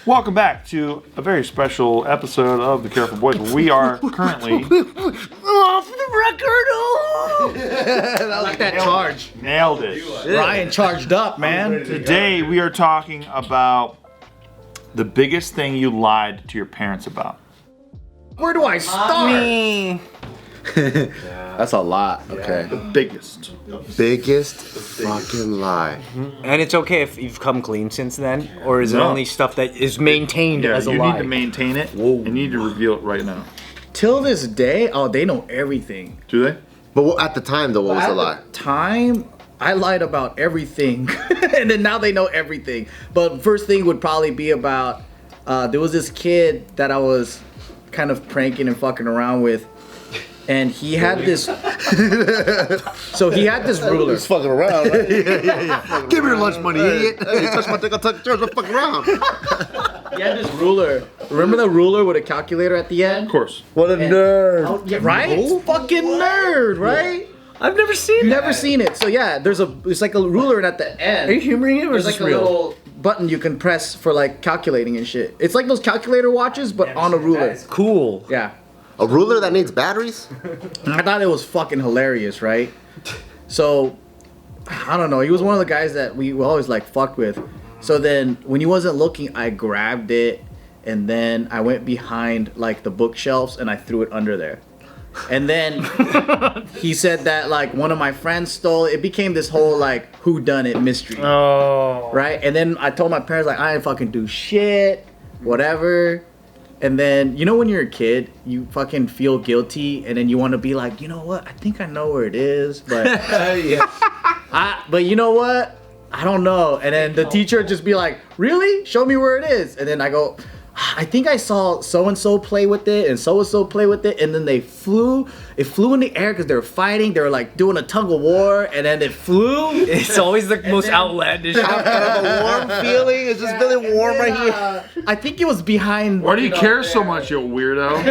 Welcome back to a very special episode of The Careful Boys. We are currently off the record. I like that charge. Nailed it. Ryan charged up, man. Today we are talking about the biggest thing you lied to your parents about. Where do I start? That's a lot. Okay. The biggest. Biggest fucking lie. And it's okay if you've come clean since then, or is it No. only stuff that is maintained as a you lie? need to maintain it. And you need to reveal it right now. Till this day, they know everything. Do they? But at the time, though, what was the lie? At the time, I lied about everything. And then now they know everything. But first thing would probably be about, there was this kid that I was kind of pranking and fucking around with. And he had this. So he had this ruler. He's fucking around, right? yeah. Give me your lunch money, idiot. Hey, touch my dick, I'll touch yours, fuck around. He had this ruler. Remember the ruler with a calculator at the end? Of course. What a nerd. Yeah, right? Fucking nerd, right? I've never seen You've that. never seen it. So yeah, it's like a ruler, and at the end, Are you humoring it or is there's this like a real? little button you can press for like calculating and shit. It's like those calculator watches, but on a ruler. Cool. Yeah. A ruler that needs batteries? And I thought it was fucking hilarious, right? So, I don't know. He was one of the guys that we always like fucked with. So then, when he wasn't looking, I grabbed it, and then I went behind like the bookshelves and I threw it under there. And then he said that like one of my friends stole it. It became this whole like whodunit mystery, Oh. right? And then I told my parents like I didn't fucking do shit, whatever. And then, you know when you're a kid, you fucking feel guilty, and then you want to be like, you know what? I think I know where it is, but but you know what? I don't know. And then the teacher would just be like, really? Show me where it is. And then I go, I think I saw so-and-so play with it and so-and-so play with it. And then it flew in the air because they were fighting. They were like doing a tug of war, and then it flew. It's always the most outlandish. Kind of a warm feeling. It's just really warm right here. I think it was behind. Why do you care so much, you weirdo?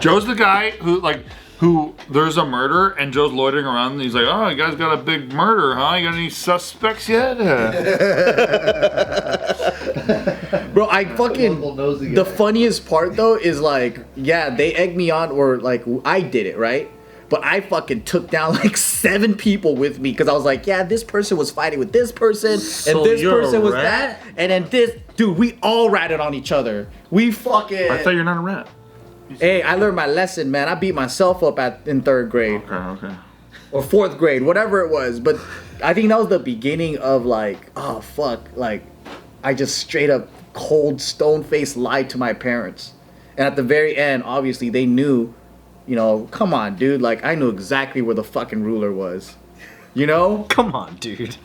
Joe's the guy who there's a murder and Joe's loitering around and he's like, oh, you guys got a big murder, huh? You got any suspects yet? Bro, I fucking. The funniest part though is like, yeah, they egged me on, or like I did it, right? But I fucking took down like 7 people with me because I was like, yeah, this person was fighting with this person, So and this you're person a was rat? that, and then this dude, we all ratted on each other. We fucking. I thought you're not a rat. Hey, I learned my lesson, man. I beat myself up in 3rd grade Okay. or 4th grade, whatever it was. But I think that was the beginning of like, oh fuck, like I just straight up cold stone face lied to my parents. And at the very end, obviously they knew, you know, come on, dude, like I knew exactly where the fucking ruler was. You know? Come on, dude.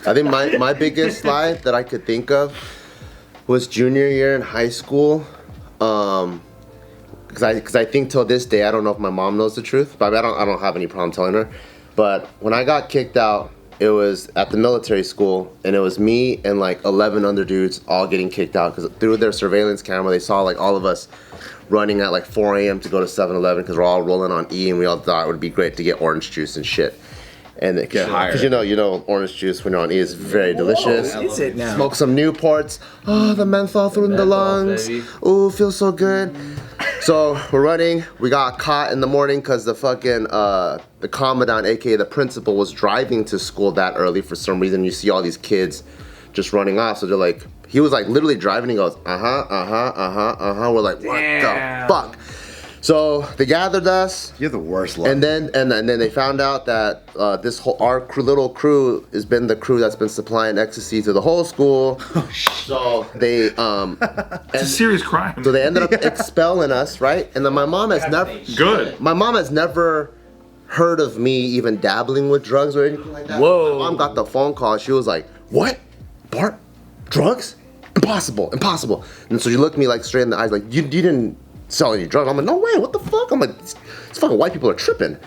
I think my biggest lie that I could think of was junior year in high school. Because I think till this day, I don't know if my mom knows the truth, but I don't have any problem telling her. But when I got kicked out, it was at the military school, and it was me and like 11 other dudes all getting kicked out because through their surveillance camera, they saw like all of us running at like 4 a.m. to go to 7-Eleven because we're all rolling on E, and we all thought it would be great to get orange juice and shit. And it get higher. Because you know, orange juice when you're on E is very delicious. Is it now? Smoke some Newports. Oh, the menthol through the lungs. Ooh, feels so good. So we're running. We got caught in the morning because the fucking the commandant, aka the principal, was driving to school that early for some reason. You see all these kids just running off. So they're like, he was like literally driving. He goes, We're like, what the fuck? So they gathered us. You're the worst luck. And then they found out that our little crew has been the crew that's been supplying ecstasy to the whole school. So they It's a serious crime. so they ended up expelling us, right? And then my mom has never Good. My mom has never heard of me even dabbling with drugs or anything like that. Whoa. My mom got the phone call. She was like, "What? Bart? Drugs? Impossible! Impossible!" And so she looked me like straight in the eyes, like, "You didn't sell any drugs?" I'm like, "No way! What the fuck?" I'm like, "These fucking white people are tripping."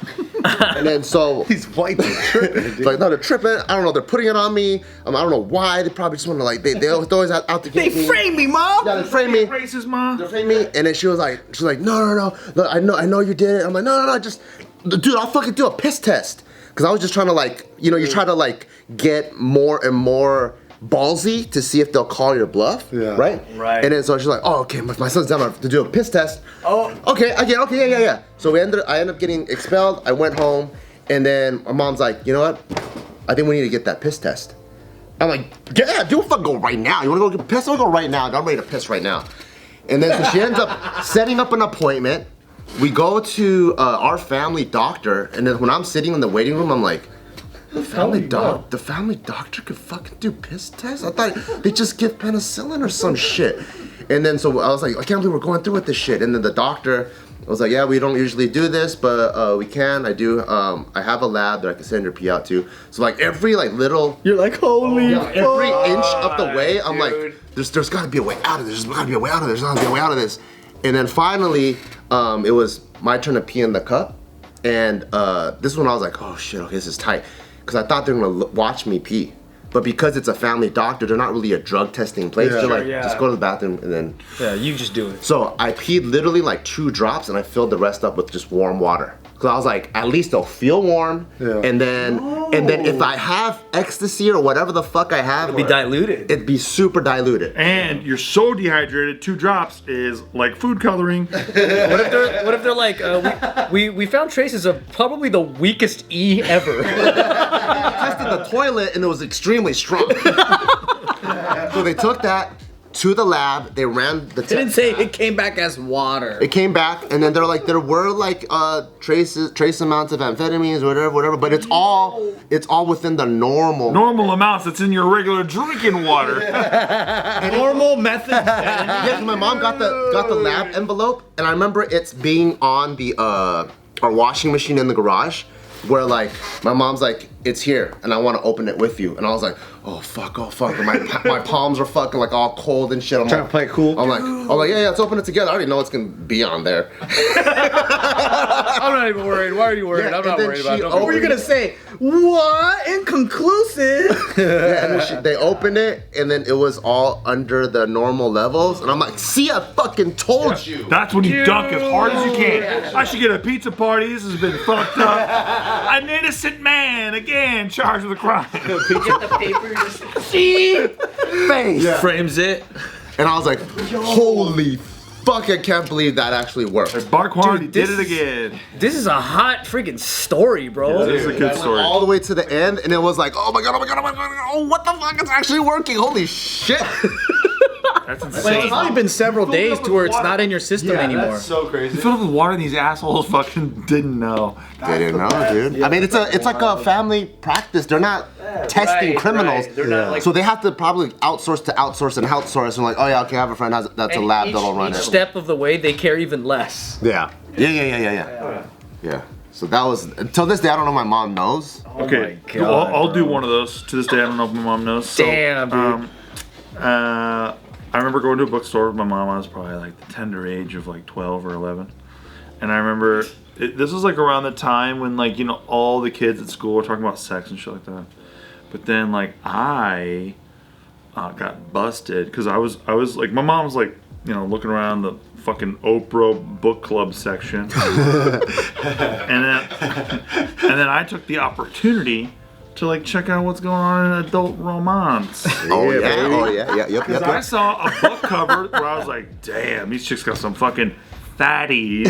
And then so These white people tripping, dude. like, no, they're tripping. I don't know. They're putting it on me. I don't know why. They probably just want to like they always out to get me. They framed me, mom. Yeah, they framed me. Racist, ma. They framed me. And then she was like, no, I know you did it. I'm like, no, just, dude, I'll fucking do a piss test. Cause I was just trying to like, you try to like get more and more ballsy to see if they'll call your bluff, right? Right. And then so she's like, oh, okay, my son's down to do a piss test. Oh. Okay, yeah. So I ended up getting expelled. I went home, and then my mom's like, you know what? I think we need to get that piss test. I'm like, yeah, dude, fucking go right now. You wanna go get pissed? I'll go right now. I'm ready to piss right now. And then so she ends up setting up an appointment. We go to our family doctor, and then when I'm sitting in the waiting room, I'm like, the family doctor could fucking do piss tests? I thought they just give penicillin or some shit. And then so I was like, I can't believe we're going through with this shit. And then the doctor was like, yeah, we don't usually do this, but we can. I do. I have a lab that I can send your pee out to. So like every like little, You're like, holy fuck. every inch of the way, I'm like, there's gotta be a way out of this. There's gotta be a way out of this. There's gotta be a way out of this. And then finally, it was my turn to pee in the cup. And this one I was like, oh shit, okay, this is tight. Because I thought they were gonna watch me pee. But because it's a family doctor, they're not really a drug testing place. They're like, just go to the bathroom and then. Yeah, you just do it. So I peed literally like 2 drops and I filled the rest up with just warm water. Cause I was like, at least they'll feel warm. Yeah. And then if I have ecstasy or whatever the fuck I have, It'll be diluted. It'd be super diluted. And you're so dehydrated, 2 drops is like food coloring. What if they're like, we found traces of probably the weakest E ever. I tested the toilet and it was extremely strong. So they took that to the lab. They ran the They didn't say it came back as water. It came back, and then they're like, there were like trace amounts of amphetamines, whatever. But it's all within the normal amounts that's in your regular drinking water. Normal method. Yes, my mom got the lab envelope, and I remember it's being on the our washing machine in the garage, where like my mom's like, it's here, and I want to open it with you, and I was like, oh fuck, and my palms are fucking like all cold and shit. I'm Trying to play it cool. I'm like, yeah, let's open it together. I already know what's gonna be on there. I'm not even worried. Why are you worried? Yeah, I'm not and then worried about it. she What were you gonna say? What? Inconclusive. Yeah, and then they opened it, and then it was all under the normal levels, and I'm like, see, I fucking told you. That's when you dunk as hard as you can. I should get a pizza party. This has been fucked up. An innocent man again charged with a crime. Get the paper. Face. Yeah. Frames it. And I was like, holy fuck, I can't believe that actually worked. Bart Kwan, he Dude, did this it again. This is a hot freaking story, bro. This is a good story. All the way to the end, and it was like, oh my god, oh what the fuck, it's actually working, holy shit. That's But insane. it's probably been several days to where it's not in your system anymore. That's so crazy. You filled up with water and these assholes fucking didn't know. They didn't know, dude. I mean, it's like a family practice. They're not testing criminals. Right. They're not like, So they have to probably outsource and like, oh yeah, okay, I have a friend that's a lab that'll run each it. step of the way, they care even less. Yeah. Yeah. So that was, until this day, I don't know if my mom knows. Okay, my God, I'll do one of those. To this day, I don't know if my mom knows. So, Damn, dude. I remember going to a bookstore with my mom. I was probably like the tender age of like 12 or 11. And I remember, this was like around the time when like, you know, all the kids at school were talking about sex and shit like that. But then like I got busted because I was like, my mom was like, you know, looking around the fucking Oprah book club section. and then I took the opportunity to like check out what's going on in adult romance. Yep. I saw a book cover where I was like, damn, these chicks got some fucking fatties.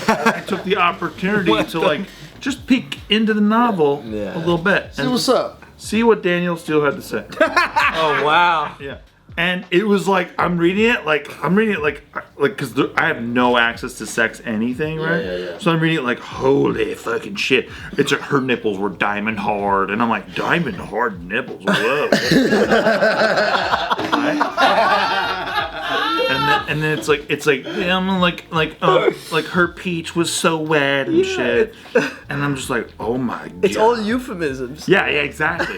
I took the opportunity to like just peek into the novel a little bit. See what's up. See what Daniel Steele had to say. Oh, wow. Yeah. And it was like, I'm reading it like, because I have no access to sex anything, right? Yeah. So I'm reading it like, holy fucking shit. It's her nipples were diamond hard. And I'm like, diamond hard nipples? Whoa. And then it's like I'm like her peach was so wet and shit. And I'm just like, oh my god. It's all euphemisms. Yeah, exactly.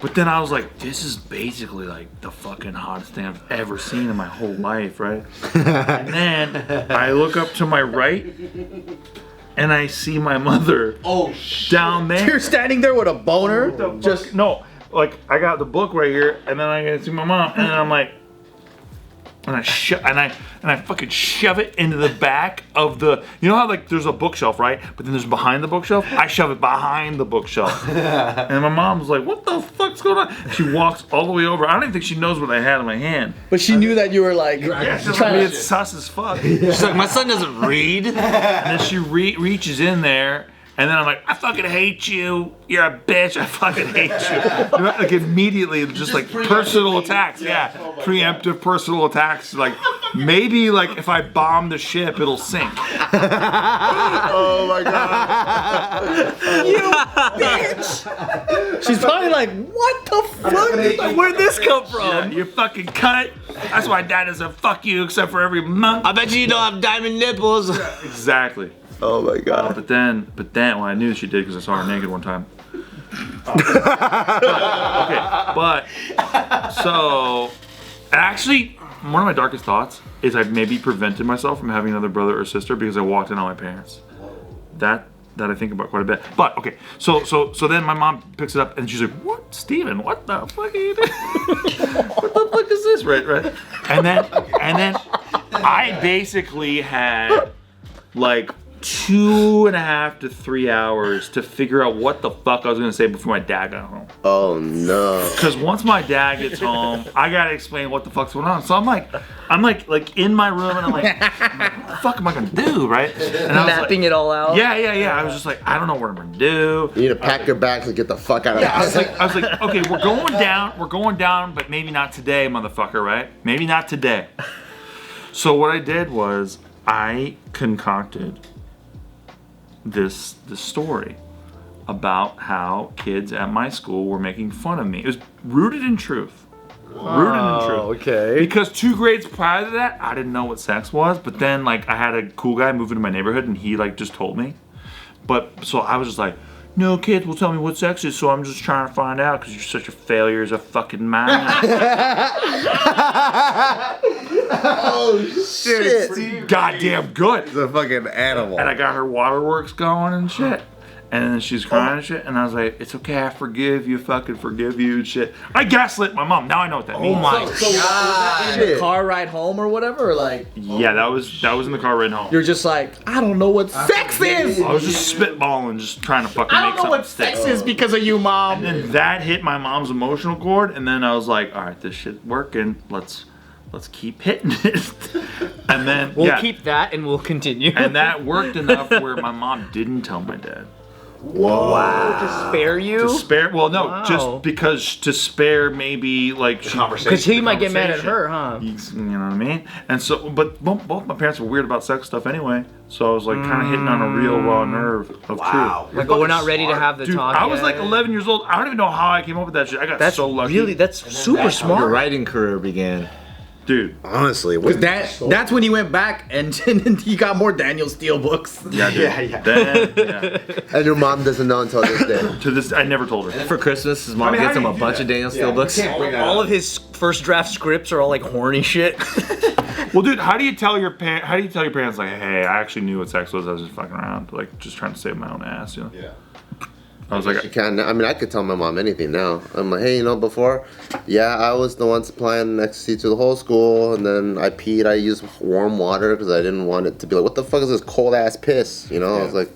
But then I was like, this is basically like the fucking hottest thing I've ever seen in my whole life, right? And then I look up to my right and I see my mother down there. You're standing there with a boner. Just no, like I got the book right here and then I see my mom and then I'm like, and I fucking shove it into the back of the. You know how like there's a bookshelf, right? But then there's behind the bookshelf. I shove it behind the bookshelf, and my mom was like, "What the fuck's going on?" She walks all the way over. I don't even think she knows what I had in my hand. But she knew that you were like, Yeah, she's like, it's sus as fuck. She's like, my son doesn't read. And then she reaches in there, and then I'm like, I fucking hate you. You're a bitch. I fucking hate you. Like immediately, just like personal attacks. Yeah, preemptive personal attacks. Like maybe like if I bomb the ship, it'll sink. Oh my god. she's probably like, what the fuck? Where'd this come Yeah, from? you fucking cut it. That's why dad doesn't fuck you except for every month. I bet you don't have diamond nipples. Exactly. Oh my god. But then well, I knew she did because I saw her naked one time. Okay, but so actually, one of my darkest thoughts is I maybe prevented myself from having another brother or sister because I walked in on my parents. That I think about quite a bit. But okay, so then my mom picks it up and she's like, "What, Steven? What the fuck are you doing? What the fuck is this?" Right? And then I basically had like 2.5 to 3 hours to figure out what the fuck I was gonna say before my dad got home. Oh no. Because once my dad gets home, I gotta explain what the fuck's going on. So I'm like in my room, and I'm like, what the fuck am I gonna do, right? And I was Mapping like, it all out. yeah. I was just like, I don't know what I'm gonna do. You need to pack your bags and get the fuck out of the I was house. like, okay, we're going down, but maybe not today, motherfucker, right? Maybe not today. So what I did was I concocted this story about how kids at my school were making fun of me. It was rooted in truth. Okay. Because 2 grades prior to that, I didn't know what sex was. But then, like, I had a cool guy move into my neighborhood, and he like just told me. But so I was just like, no kids will tell me what sex is, so I'm just trying to find out because you're such a failure as a fucking man. Oh shit. Goddamn good. He's a fucking animal. And I got her waterworks going and shit. And then she's crying and shit. And I was like, it's okay, I forgive you, fucking forgive you and shit. I gaslit my mom. Now I know what that means. Oh my So was that in the car ride home or whatever? Or like, Yeah, that was in the car riding home. you're just like, I don't know what sex is. I was just spitballing, just trying to fucking I make don't know something what stick. sex is because of you, mom. And then that hit my mom's emotional cord, and then I was like, all right, this shit working. Let's keep hitting it. And then We'll keep that and we'll continue. and that worked enough where my mom didn't tell my dad. to spare you? To spare, well, no, Wow. just because to spare maybe like Because he might get mad at conversation. her, huh? You know what I mean? And so, but both my parents were weird about sex stuff anyway. So I was like kind of hitting on a real raw nerve of truth. Like, oh, we're not ready to have the Dude, talk I was yet. like 11 years old. I don't even know how I came up with that shit. I got That's so lucky. really, that's super Your smart. writing career began. Dude. Honestly, That's when he went back and he got more Daniel Steele books. Yeah, dude. Then, yeah. And your mom doesn't know until this day. To this, I never told her. for Christmas, his mom gets him a bunch of Daniel Steele books. All of his first draft scripts are all like horny shit. Well, dude, how do you tell your parents like, hey, I actually knew what sex was. I was just fucking around, like just trying to save my own ass, you know? Yeah. I was like, You can. I mean, I could tell my mom anything now. I'm like, hey, before, yeah, I was the one supplying ecstasy to the whole school, and then I peed. I used warm water because I didn't want it to be like, what the fuck is this cold ass piss? I was like,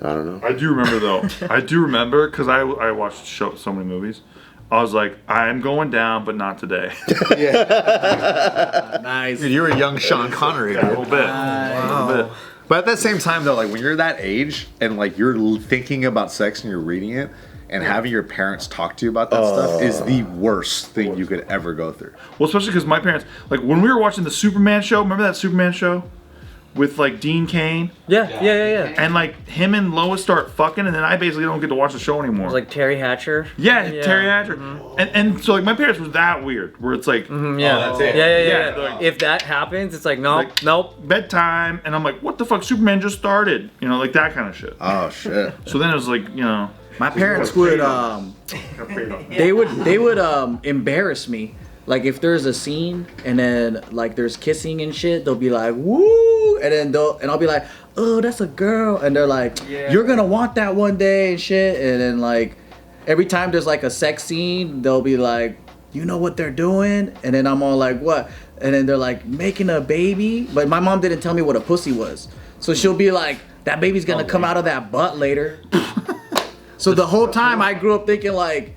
I don't know. I do remember though. I do remember because I watched so many movies. I was like, I'm going down, but not today. Nice. Dude, you were a young Sean Connery, A dude. little bit. A little bit. But at that same time, though, like when you're that age and like you're thinking about sex and you're reading it and having your parents talk to you about that stuff is the worst thing you could ever go through. Well, especially because my parents, like when we were watching the Superman show, remember that Superman show? With like Dean Cain? Yeah. And like him and Lois start fucking, and then I basically don't get to watch the show anymore. It was like Terry Hatcher. Yeah, Terry Hatcher. And so like my parents were that weird, where it's like that's it. Yeah, Yeah. like- If that happens, it's like, nope, Like- nope. bedtime, and I'm like, what the fuck? Superman just started, like that kind of shit. Oh shit. So then it was like, My parents would they would embarrass me. Like if there's a scene and then like there's kissing and shit, they'll be like, woo, and then I'll be like, oh, that's a girl, and they're like, you're gonna want that one day and shit, and then like every time there's like a sex scene, they'll be like, you know what they're doing? And then I'm all like, what? And then they're like, making a baby. But my mom didn't tell me what a pussy was. So she'll be like, that baby's gonna come out of that butt later. So the whole time I grew up thinking like,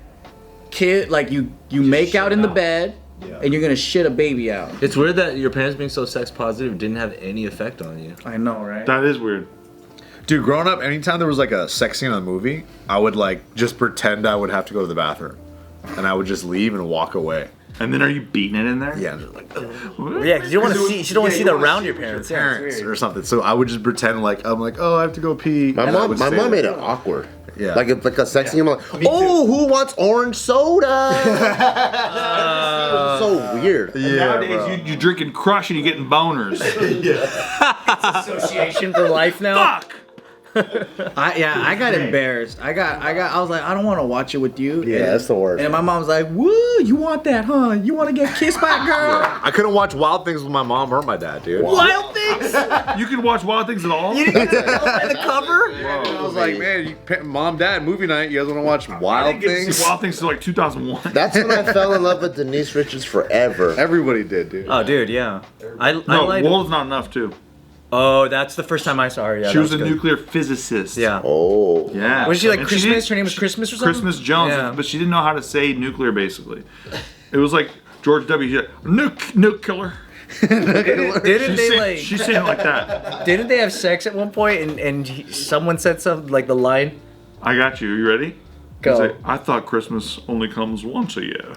kid, like you make out in the bed and you're gonna shit a baby out. It's weird that your parents being so sex positive didn't have any effect on you. I know, right? That is weird. Dude, growing up, anytime there was like a sex scene in a movie, I would like just pretend I would have to go to the bathroom. And I would just leave and walk away. And then are you beating it in there? Yeah, just like Yeah, because you don't want to see. You don't want to see that around your parents. Yeah, it's parents weird. or something. So I would just pretend like I'm like, oh, I have to go pee. My And I would mom stay made there. it awkward. Yeah. Like it's like a sex scene. I'm like, oh, who wants orange soda? It was so weird. And nowadays you're drinking Crush and you're getting boners. Association for life now. Fuck! I got embarrassed. I was like, I don't want to watch it with you. Yeah, and, that's the worst. And my mom's like, woo, you want that, huh? You want to get kissed by a girl? I couldn't watch Wild Things with my mom or my dad, dude. Wild things. You can watch Wild Things at all? You didn't get to know by the cover. I was like, man, mom, dad, movie night. You guys want to watch I Wild didn't get to Things? see Wild Things till like 2001. That's when I fell in love with Denise Richards forever. Everybody did, dude. Oh, dude, yeah. I No, lied. World is Not Enough too. Oh, that's the first time I saw her. Yeah, She that was a good. nuclear physicist. Yeah. Oh. Yeah. Was she like And Christmas? did- Her name was Christmas or something? Christmas Jones, Yeah. but she didn't know how to say nuclear basically. It was like George W. She said, nuke killer. Didn't they like? She's saying it like that. Didn't they have sex at one point? And someone said something like the line. I got you. You ready? Go. He's like, I thought Christmas only comes once a year.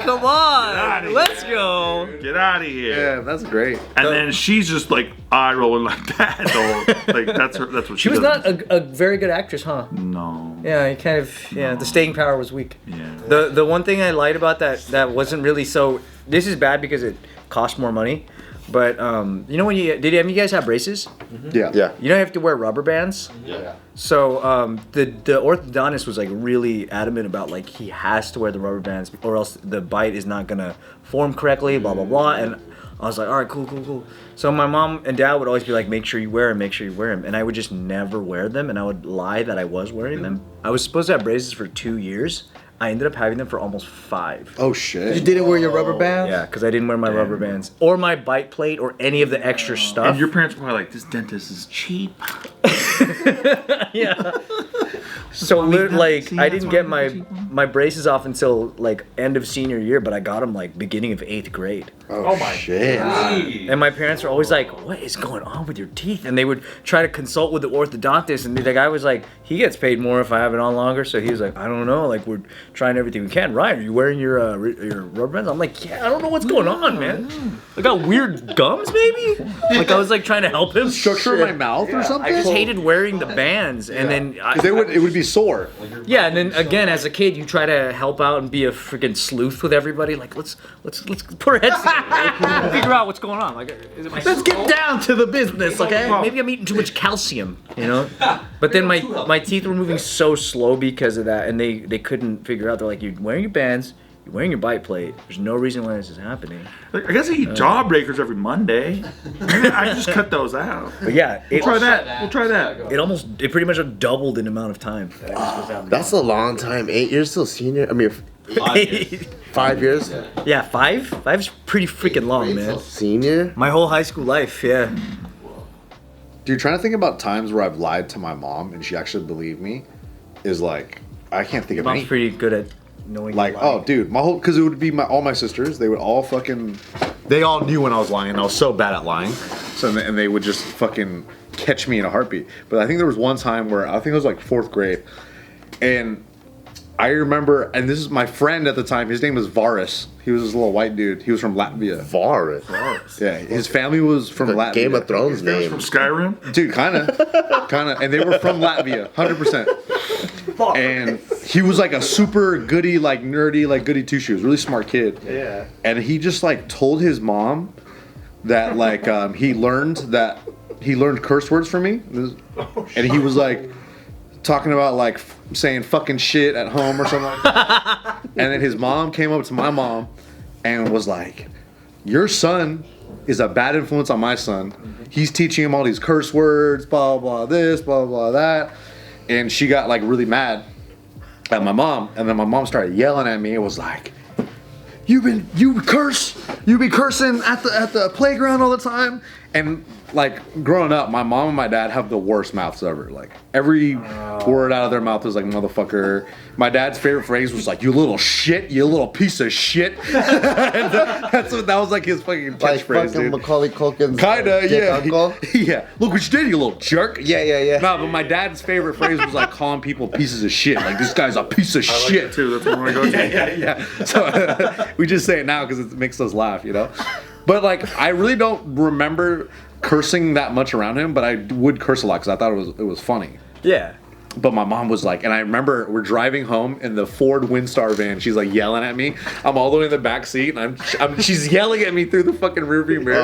Come on, let's go. Get out of here. Yeah, that's great. And then she's just like eye rolling like that. Like that's her. That's what She was does. not a very good actress, huh? No. Yeah, he kind of. Yeah, the staying power was weak. Yeah. The one thing I lied about that wasn't really so. This is bad because it cost more money. But you know when you did any of you guys have braces? Yeah. Yeah. You don't have to wear rubber bands. Yeah. So the orthodontist was like really adamant about like he has to wear the rubber bands or else the bite is not gonna form correctly. Blah blah blah. And I was like, all right, cool. So my mom and dad would always be like, make sure you wear them, and I would just never wear them, and I would lie that I was wearing them. I was supposed to have braces for 2 years. I ended up having them for almost 5. Oh You shit. didn't wear your rubber bands? Yeah, because I didn't wear my rubber bands or my bite plate or any of the extra stuff. And your parents were probably like, this dentist is cheap. Yeah. So like I didn't get my braces off until like end of senior year, but I got them like beginning of 8th grade. Oh my shit. And my parents were always like, "What is going on with your teeth?" And they would try to consult with the orthodontist, and the guy was like, "He gets paid more if I have it on longer." So he was like, "I don't know. Like we're trying everything we can." Ryan, are you wearing your rubber bands? I'm like, "Yeah, I don't know what's going on, man. I got weird gums, maybe." Like I was like trying to help him. Structure in my mouth or something? I just hated wearing the bands, and then It would be sore. yeah, and then again, as a kid, you try to help out and be a freaking sleuth with everybody. Like, let's put our heads together, figure out what's going on. Like, is it my Let's get down to the business, okay? maybe I'm eating too much calcium, you know? But then my teeth were moving so slow because of that, and they couldn't figure out. They're like, you're wearing your bands, you're wearing your bite plate. There's no reason why this is happening. Like, I guess I eat jawbreakers every Monday. I just cut those out. But yeah, We'll try that. We'll try that. it pretty much doubled in amount of time. That's a long time. 8 years still senior. I mean, 5 years Yeah, five's pretty freaking long, man. senior. My whole high school life, yeah. Dude, trying to think about times where I've lied to my mom and she actually believed me is like, I can't think of Mom's any. pretty good at knowing. Like, you're lying. oh, dude, because it would be all my sisters. They would all fucking. They all knew when I was lying. I was so bad at lying, and they would just fucking catch me in a heartbeat. But I think there was one time where I think it was like 4th grade, and I remember, and this is my friend at the time. His name was Varus. He was this little white dude. He was from Latvia. Varus. Yeah, his family was from The Latvia. Game of Thrones From name. Skyrim. Dude, kind of, and they were from Latvia, 100%. And he was like a super goody, like nerdy, like goody two shoes, really smart kid. Yeah. And he just like told his mom that like he learned curse words from me, and he was like talking about like saying fucking shit at home or something like that. And then his mom came up to my mom and was like, your son is a bad influence on my son. He's teaching him all these curse words, blah, blah, this, blah, blah, that. And she got like really mad at my mom, and then my mom started yelling at me. It was like, you be cursing at the playground all the time. And like growing up, my mom and my dad have the worst mouths ever. Like every word out of their mouth was like motherfucker. My dad's favorite phrase was like, you little shit, you little piece of shit. That was like his fucking Like catchphrase, fucking dude. Macaulay Culkin's Kinda, dick yeah. uncle. Yeah. Look what you did, you little jerk. Yeah. No, but my dad's favorite phrase was like calling people pieces of shit. Like, this guy's a piece of I like shit. that too. That's what I'm gonna go to. Yeah. So we just say it now because it makes us laugh, you know? But like, I really don't remember cursing that much around him, but I would curse a lot because I thought it was funny. Yeah. But my mom was like, and I remember we're driving home in the Ford Windstar van. She's like yelling at me. I'm all the way in the back seat, and she's yelling at me through the fucking rearview mirror.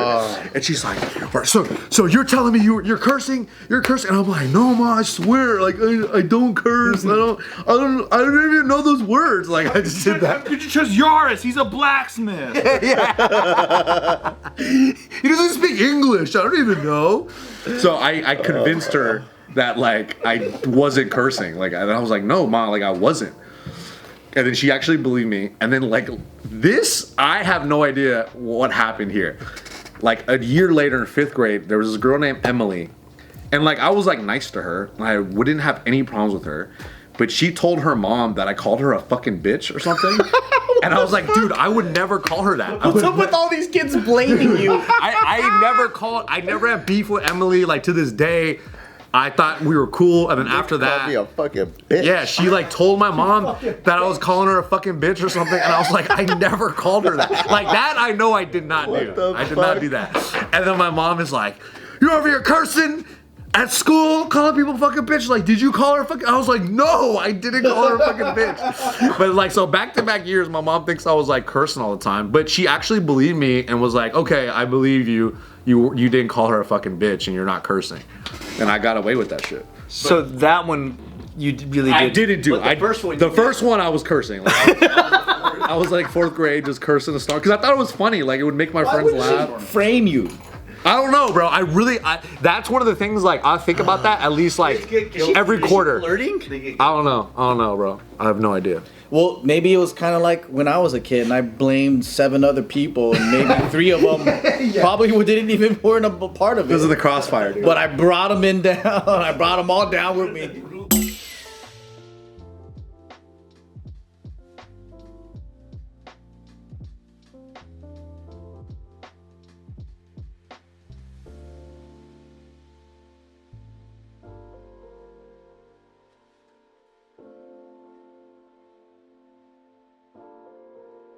And she's like, so you're telling me you're cursing? You're cursing? And I'm like, no, ma, I swear, like I don't curse. I don't even know those words. Like I just did that. Could you trust Yaris? He's a blacksmith. He doesn't speak English. I don't even know. So I convinced her that like I wasn't cursing, like, and I was like, no, ma, like I wasn't. And then she actually believed me. And then like this, I have no idea what happened here. Like a year later in 5th grade, there was this girl named Emily, and like I was like nice to her. I wouldn't have any problems with her, but she told her mom that I called her a fucking bitch or something. And I was like, dude, I would never call her that. What's up with all these kids blaming you? I never had beef with Emily. Like to this day, I thought we were cool, and then after Called me a that, fucking bitch. yeah, she like told my mom that I was calling her a fucking bitch or something, and I was like, I never called her that. Like that, I know I did not do. I did not do that. And then my mom is like, you're over here cursing at school, calling people fucking bitch. Like, did you call her fucking? I was like, no, I didn't call her a fucking bitch. But like, so back-to-back years, my mom thinks I was like cursing all the time, but she actually believed me and was like, okay, I believe you. You didn't call her a fucking bitch, and you're not cursing. And I got away with that shit. So that one you really did. I didn't do. But the first one, The first one, I was cursing. Like, I was like 4th grade, just cursing the start because I thought it was funny. Like it would make my friends laugh. Frame you. I don't know, bro. That's one of the things. Like I think about that at least like every quarter. Flirting? I don't know, bro. I have no idea. Well, maybe it was kind of like when I was a kid and I blamed 7 other people and maybe 3 of them probably didn't even weren't a part of it. Because of the crossfire, dude. But I brought them in down. I brought them all down with me.